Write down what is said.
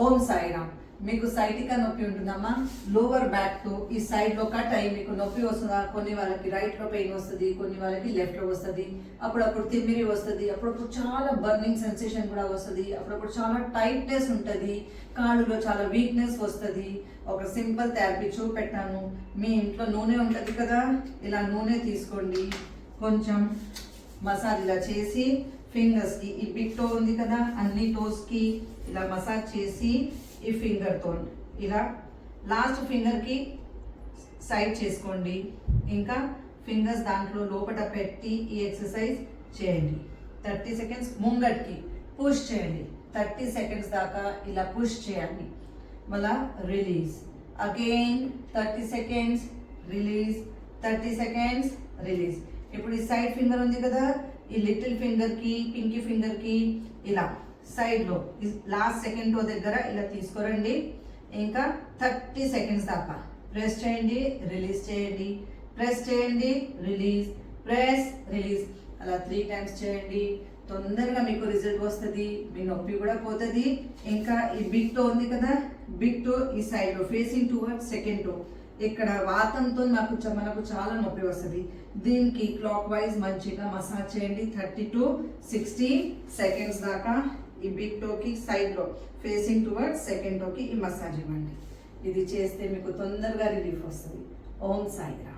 ఓం సాయిరామ్. మీకు సైటికా నొప్పి ఉంటుందమ్మా, లోవర్ బ్యాక్ తో ఈ సైడ్ లో కట్ అయ్యి మీకు నొప్పి వస్తుందా? కొన్ని వాళ్ళకి రైట్ లో పెయిన్ వస్తుంది, కొన్ని వాళ్ళకి లెఫ్ట్ లో వస్తుంది, అప్పుడప్పుడు తిమ్మిరి వస్తుంది, అప్పుడప్పుడు చాలా బర్నింగ్ సెన్సేషన్ కూడా వస్తుంది, అప్పుడప్పుడు చాలా టైట్నెస్ ఉంటుంది, కాళ్ళలో చాలా వీక్నెస్ వస్తుంది. ఒక సింపుల్ థెరపీ చూపెట్టాను. మీ ఇంట్లో నూనె ఉంటుంది కదా, ఇలా నూనె తీసుకోండి, కొంచెం మసాజ్ ఇలా చేసి ఫింగర్స్ కి, ఈ బిగ్ టో ఉంది కదా, అన్ని టోస్ కి ఇలా మసాజ్ చేసి ఈ ఫింగర్ తో ఇలా లాస్ట్ ఫింగర్ కి సైడ్ చేసుకోండి. ఇంకా ఫింగర్స్ దాంట్లో లోపల పెట్టి ఈ ఎక్సర్సైజ్ చేయండి. 30 సెకండ్స్ ముంగట్కి పుష్ చేయండి. 30 సెకండ్స్ దాకా ఇలా పుష్ చేయండి. మళ్ళా release, again 30 seconds release, 30 seconds release. ఇప్పుడు ఈ సైడ్ ఫింగర్ ఉంది కదా, ఈ లిటిల్ ఫింగర్ కి, పింకీ ఫింగర్ కి ఇలా సైడ్ లో లాస్ట్ సెకండ్ టో దగ్గర ఇలా తీసుకోరండి. ఇంకా 30 సెకండ్స్ దాకా ప్రెస్ చేయండి, రిలీజ్ చేయండి, ప్రెస్ చేయండి, రిలీజ్, ప్రెస్, రిలీజ్. అలా 3 టైమ్స్ చేయండి. తొందరగా మీకు రిజల్ట్ వస్తుంది, మీ నొప్పి కూడా పోతుంది. ఇంకా ఈ బిగ్ టో ఉంది కదా, బిగ్ టో ఈ సైడ్ లో ఫేసింగ్ టువర్డ్స్ సెకండ్ టో, ఇక్కడ వాతంతో మనకు చాలా నొప్పి వస్తుంది. దీనికి క్లాక్ వైజ్ మంచిగా మసాజ్ చేయండి 30 to 60 సెకండ్స్ దాకా. ఈ బిగ్ టోకి సైడ్ లో ఫేసింగ్ టువర్డ్స్ సెకండ్ టోకి ఈ మసాజ్ ఇవ్వండి. ఇది చేస్తే మీకు తొందరగా రిలీఫ్ వస్తుంది. ఓం సాయిరామ్.